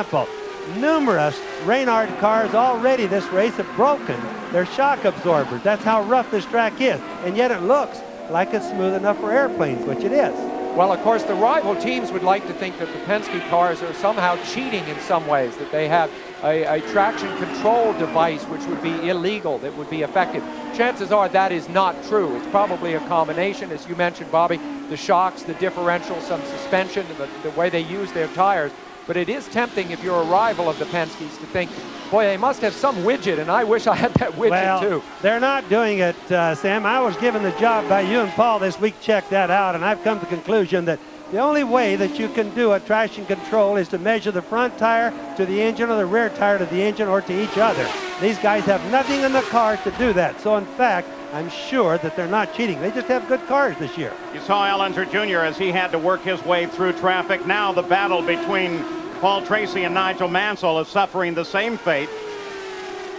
example, numerous Reynard cars already this race have broken their shock absorbers. That's how rough this track is. And yet it looks like it's smooth enough for airplanes, which it is. Well, of course, the rival teams would like to think that the Penske cars are somehow cheating in some ways, that they have a traction control device which would be illegal, that would be effective. Chances are that is not true. It's probably a combination, as you mentioned, Bobby, the shocks, the differential, some suspension, the way they use their tires. But it is tempting if you're a rival of the Penskes to think, boy, they must have some widget, and I wish I had that widget too. They're not doing it, Sam. I was given the job by you and Paul this week. Check that out, and I've come to the conclusion that the only way that you can do a traction control is to measure the front tire to the engine or the rear tire to the engine or to each other. These guys have nothing in the car to do that. So, in fact, I'm sure that they're not cheating. They just have good cars this year. You saw Al Unser Jr. as he had to work his way through traffic. Now the battle between Paul Tracy and Nigel Mansell is suffering the same fate.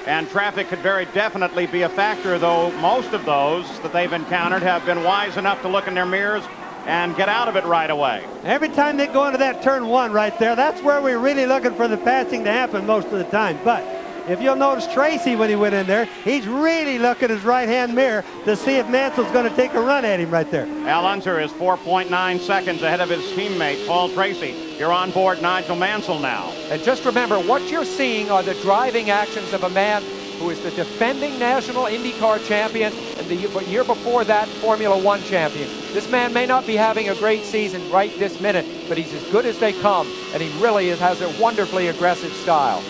And traffic could very definitely be a factor, though most of those that they've encountered have been wise enough to look in their mirrors and get out of it right away. Every time they go into that turn one right there, that's where we're really looking for the passing to happen most of the time. But if you'll notice Tracy when he went in there, he's really looking at his right-hand mirror to see if Mansell's going to take a run at him right there. Al Unser is 4.9 seconds ahead of his teammate, Paul Tracy. You're on board Nigel Mansell now. And just remember, what you're seeing are the driving actions of a man who is the defending National IndyCar champion and the year before that Formula One champion. This man may not be having a great season right this minute, but he's as good as they come, and he really has a wonderfully aggressive style.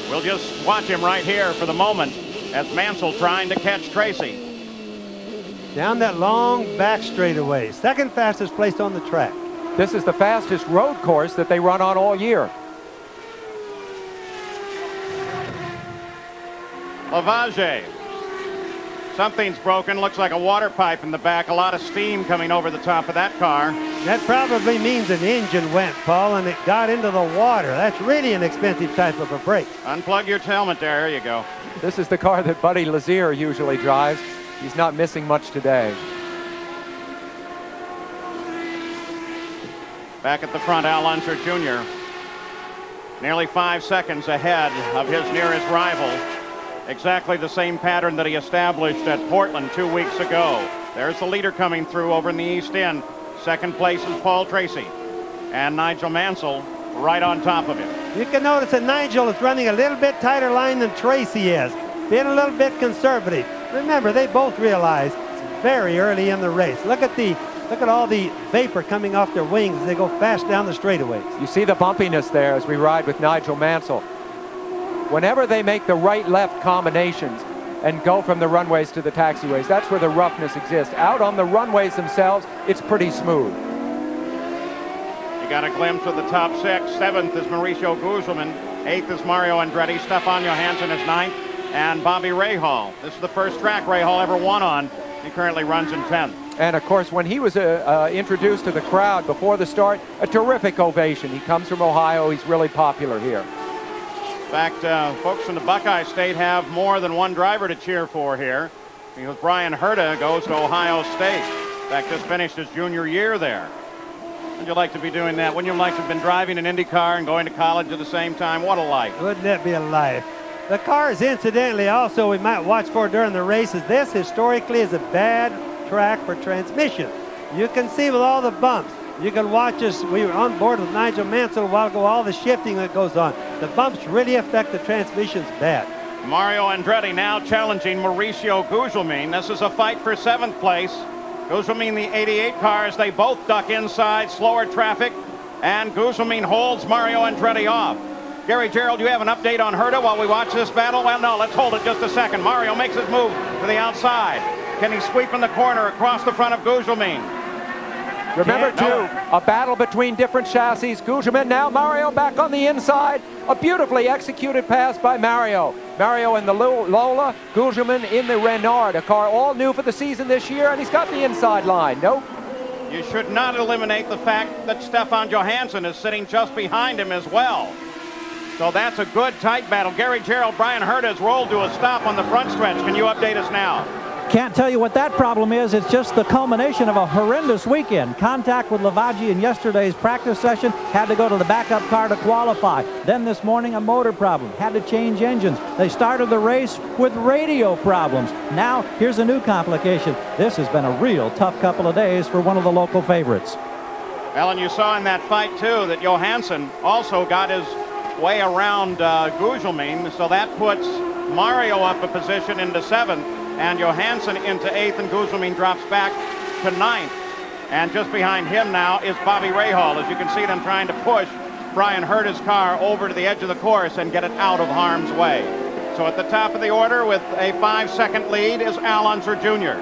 We'll just watch him right here for the moment as Mansell trying to catch Tracy. Down that long back straightaway, second fastest place on the track. This is the fastest road course that they run on all year. Lavage. Something's broken. Looks like a water pipe in the back. A lot of steam coming over the top of that car. That probably means an engine went, Paul, and it got into the water. That's really an expensive type of a brake. Unplug your helmet there. There you go. This is the car that Buddy Lazier usually drives. He's not missing much today. Back at the front, Al Unser Jr. Nearly 5 seconds ahead of his nearest rival. Exactly the same pattern that he established at Portland 2 weeks ago. There's the leader coming through over in the East End. Second place is Paul Tracy. And Nigel Mansell right on top of him. You can notice that Nigel is running a little bit tighter line than Tracy is. Being a little bit conservative. Remember, they both realize it's very early in the race. Look at all the vapor coming off their wings as they go fast down the straightaways. You see the bumpiness there as we ride with Nigel Mansell. Whenever they make the right-left combinations and go from the runways to the taxiways, that's where the roughness exists. Out on the runways themselves, it's pretty smooth. You got a glimpse of the top six. Seventh is Mauricio Gugelmin. Eighth is Mario Andretti. Stefan Johansson is ninth. And Bobby Rahal. This is the first track Rahal ever won on. He currently runs in 10th. And of course, when he was introduced to the crowd before the start, a terrific ovation. He comes from Ohio. He's really popular here. In fact, folks in the Buckeye State have more than one driver to cheer for here, because Brian Herta goes to Ohio State. In fact, just finished his junior year there. Would you like to be doing that? Wouldn't you like to have been driving an Indy car and going to college at the same time? What a life. Wouldn't that be a life? The cars, incidentally, also we might watch for during the races. This historically is a bad track for transmission. You can see with all the bumps. You can watch us. We were on board with Nigel Mansell a while ago, all the shifting that goes on. The bumps really affect the transmissions bad. Mario Andretti now challenging Mauricio Gugelmin. This is a fight for 7th place. Gugelmin, the 88 cars, they both duck inside, slower traffic, and Gugelmin holds Mario Andretti off. Gary Gerould, you have an update on Herta while we watch this battle? Well, no, let's hold it just a second. Mario makes his move to the outside. Can he sweep in the corner across the front of Gugelmin? Remember, too, a battle between different chassis. Gugelmin now, Mario back on the inside. A beautifully executed pass by Mario. Mario in the Lola, Gugelmin in the Renard, a car all new for the season this year, and he's got the inside line. Nope. You should not eliminate the fact that Stefan Johansson is sitting just behind him as well. So that's a good tight battle. Gary Gerould, Brian Herta has rolled to a stop on the front stretch. Can you update us now? Can't tell you what that problem is. It's just the culmination of a horrendous weekend. Contact with Lavaggi in yesterday's practice session. Had to go to the backup car to qualify. Then this morning, a motor problem. Had to change engines. They started the race with radio problems. Now, here's a new complication. This has been a real tough couple of days for one of the local favorites. Well, and you saw in that fight, too, that Johansson also got his way around Gugelmin, so that puts Mario up a position into 7th, and Johansson into 8th, and Gugelmin drops back to 9th. And just behind him now is Bobby Rahal. As you can see them trying to push Brian Herta's car over to the edge of the course and get it out of harm's way. So at the top of the order with a 5-second lead is Al Unser Jr.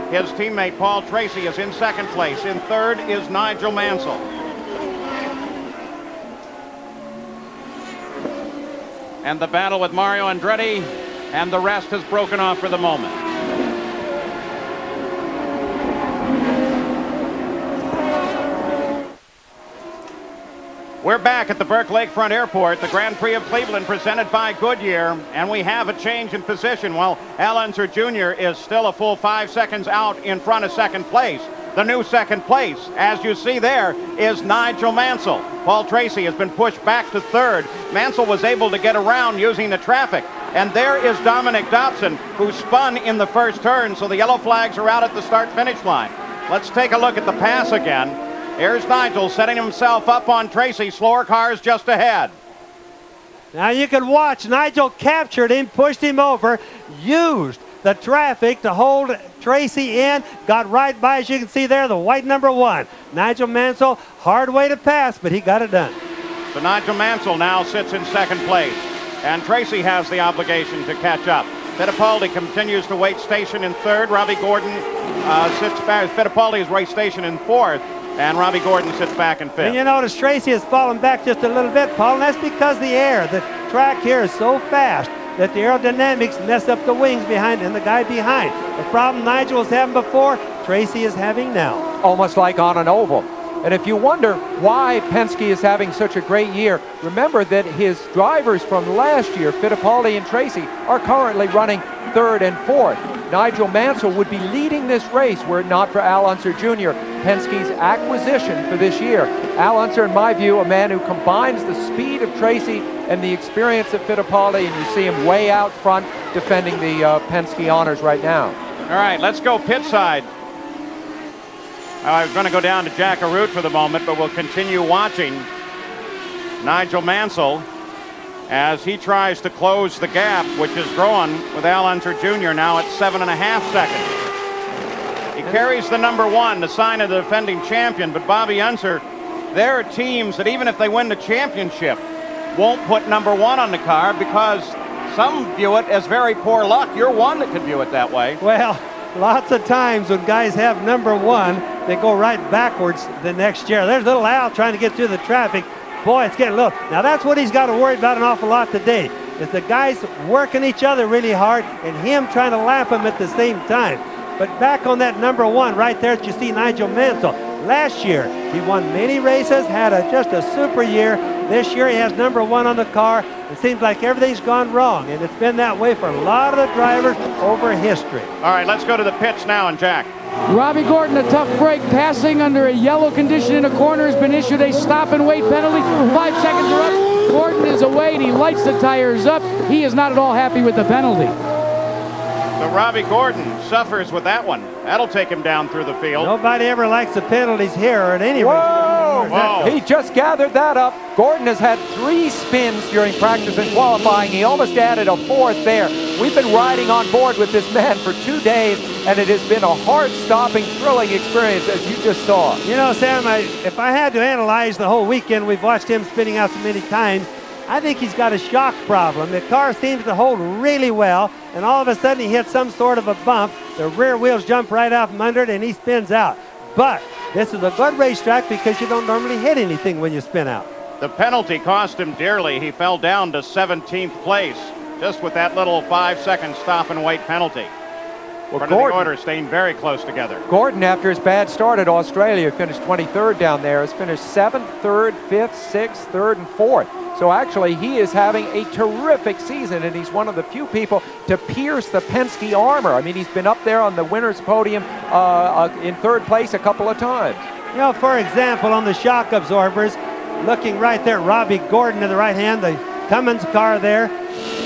His teammate Paul Tracy is in 2nd place. In 3rd is Nigel Mansell. And the battle with Mario Andretti and the rest has broken off for the moment. We're back at the Burke Lakefront Airport, the Grand Prix of Cleveland presented by Goodyear, and we have a change in position. Well, Al Unser Jr. is still a full 5 seconds out in front of 2nd place. The new 2nd place, as you see there, is Nigel Mansell. Paul Tracy has been pushed back to 3rd. Mansell was able to get around using the traffic. And there is Dominic Dobson, who spun in the first turn, so the yellow flags are out at the start-finish line. Let's take a look at the pass again. Here's Nigel setting himself up on Tracy. Slower cars just ahead. Now you can watch. Nigel captured him, pushed him over, used the traffic to hold Tracy in, got right by, as you can see there, the white number 1. Nigel Mansell, hard way to pass, but he got it done. So Nigel Mansell now sits in 2nd place, and Tracy has the obligation to catch up. Fittipaldi continues to wait station in 3rd. Robbie Gordon sits back. Fittipaldi is right station in 4th. And Robbie Gordon sits back in 5th. And you notice Tracy has fallen back just a little bit, Paul, and that's because the track here is so fast that the aerodynamics mess up the wings behind and the guy behind. The problem Nigel was having before, Tracy is having now. Almost like on an oval. And if you wonder why Penske is having such a great year, remember that his drivers from last year, Fittipaldi and Tracy, are currently running 3rd and 4th. Nigel Mansell would be leading this race were it not for Al Unser Jr., Penske's acquisition for this year. Al Unser, in my view, a man who combines the speed of Tracy and the experience of Fittipaldi, and you see him way out front defending the Penske honors right now. All right, let's go pit side. I was going to go down to Jack Arute for the moment, but we'll continue watching Nigel Mansell as he tries to close the gap, which is growing with Al Unser Jr. now at 7.5 seconds. He carries the number 1, the sign of the defending champion, but Bobby Unser, there are teams that even if they win the championship, won't put number 1 on the car because some view it as very poor luck. You're one that could view it that way. Well, lots of times when guys have number 1, they go right backwards the next year. There's little Al trying to get through the traffic. Boy, it's getting low. Now that's what he's got to worry about an awful lot today, is the guys working each other really hard and him trying to lap him at the same time. But back on that number 1 right there, you see Nigel Mansell. Last year, he won many races, had just a super year. This year, he has number 1 on the car. It seems like everything's gone wrong, and it's been that way for a lot of the drivers over history. All right, let's go to the pits now, and Jack. Robbie Gordon, a tough break, passing under a yellow condition in a corner, has been issued a stop and wait penalty. 5 seconds are up. Gordon is away, and he lights the tires up. He is not at all happy with the penalty. So Robbie Gordon suffers with that one. That'll take him down through the field. Nobody ever likes the penalties here or at any rate. Whoa! He just gathered that up. Gordon has had 3 spins during practice and qualifying. He almost added a 4th there. We've been riding on board with this man for 2 days, and it has been a heart-stopping, thrilling experience, as you just saw. You know, Sam, if I had to analyze the whole weekend, we've watched him spinning out so many times, I think he's got a shock problem. The car seems to hold really well, and all of a sudden he hits some sort of a bump. The rear wheels jump right out from under it, and he spins out. But this is a good racetrack because you don't normally hit anything when you spin out. The penalty cost him dearly. He fell down to 17th place just with that little 5-second stop and wait penalty. Well, front of the order, staying very close together. Gordon, after his bad start at Australia, finished 23rd down there, has finished 7th, 3rd, 5th, 6th, 3rd, and 4th. So actually, he is having a terrific season, and he's one of the few people to pierce the Penske armor. I mean, he's been up there on the winner's podium in 3rd place a couple of times. You know, for example, on the shock absorbers, looking right there, Robbie Gordon in the right hand, the Cummins car there.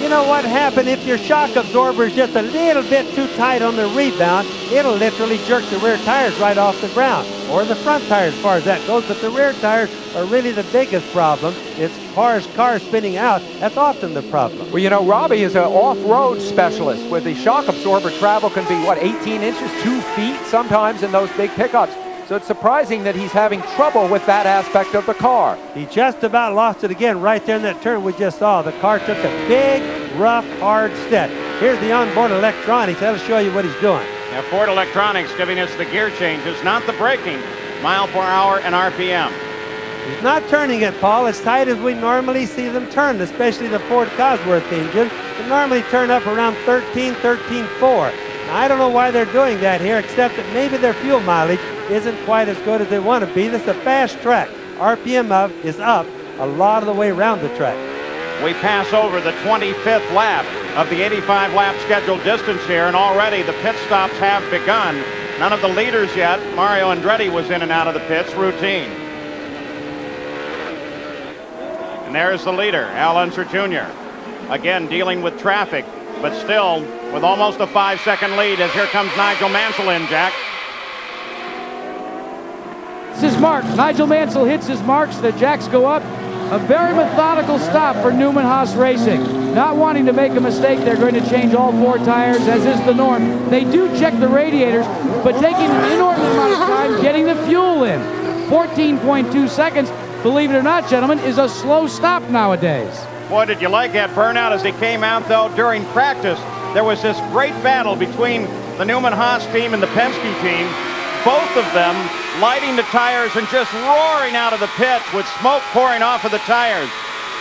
You know what happened? If your shock absorber is just a little bit too tight on the rebound, it'll literally jerk the rear tires right off the ground, or the front tires as far as that goes. But the rear tires are really the biggest problem. As far as cars spinning out, that's often the problem. Well, you know, Robbie is an off-road specialist where the shock absorber travel can be, what, 18 inches, 2 feet sometimes in those big pickups. So it's surprising that he's having trouble with that aspect of the car. He just about lost it again right there in that turn we just saw. The car took a big, rough, hard step. Here's the onboard electronics. That'll show you what he's doing. Now, Ford Electronics giving us the gear changes, not the braking, mile per hour and RPM. He's not turning it, Paul, as tight as we normally see them turn, especially the Ford Cosworth engine. They normally turn up around 13, 13.4. Now, I don't know why they're doing that here, except that maybe their fuel mileage isn't quite as good as they want to be. This is a fast track. RPM is up a lot of the way around the track. We pass over the 25th lap of the 85-lap scheduled distance here, and already the pit stops have begun. None of the leaders yet. Mario Andretti was in and out of the pits, routine. And there's the leader, Al Unser Jr. Again, dealing with traffic, but still with almost a 5-second lead as here comes Nigel Mansell in, Jack. His mark. Nigel Mansell hits his marks. The jacks go up. A very methodical stop for Newman Haas Racing. Not wanting to make a mistake, they're going to change all 4 tires, as is the norm. They do check the radiators, but taking an inordinate amount of time getting the fuel in. 14.2 seconds, believe it or not, gentlemen, is a slow stop nowadays. Boy, did you like that burnout as he came out, though, during practice. There was this great battle between the Newman Haas team and the Penske team. Both of them lighting the tires and just roaring out of the pits with smoke pouring off of the tires.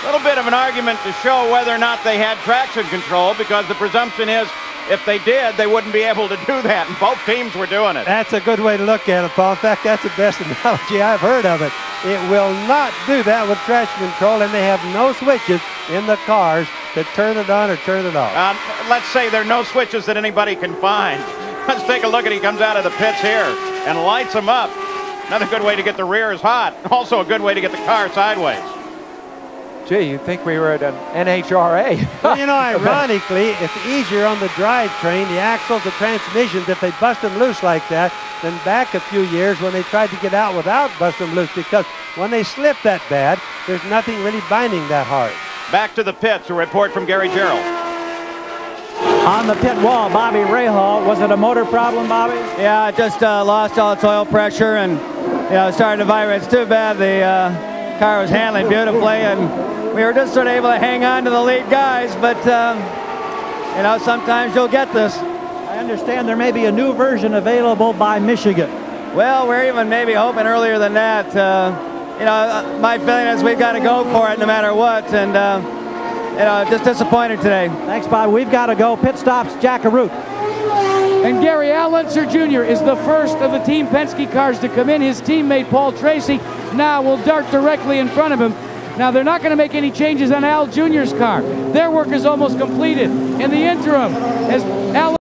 A little bit of an argument to show whether or not they had traction control, because the presumption is if they did, they wouldn't be able to do that, and both teams were doing it. That's a good way to look at it, Paul. In fact, that's the best analogy I've heard of it. It will not do that with traction control, and they have no switches in the cars to turn it on or turn it off. Let's say there are no switches that anybody can find. Let's take a look at he comes out of the pits here and lights them up. Another good way to get the rears hot. Also a good way to get the car sideways. Gee, you'd think we were at an NHRA. Well, you know, ironically, it's easier on the drivetrain, the axles, the transmissions, if they bust them loose like that, than back a few years when they tried to get out without busting them loose, because when they slip that bad, there's nothing really binding that hard. Back to the pits, a report from Gary Gerald. On the pit wall, Bobby Rahal. Was it a motor problem, Bobby? Yeah, it just lost all its oil pressure and, you know, started to vibrate. It's too bad the car was handling beautifully, and we were just sort of able to hang on to the lead guys, but, you know, sometimes you'll get this. I understand there may be a new version available by Michigan. Well, we're even maybe hoping earlier than that. You know, my feeling is we've got to go for it no matter what, and, you know, just disappointed today. Thanks, Bob. We've got to go. Pit stops, Jack Arute. And Gary, Al Unser Jr. is the first of the Team Penske cars to come in. His teammate Paul Tracy now will dart directly in front of him. Now, they're not going to make any changes on Al Jr.'s car. Their work is almost completed. In the interim, as Al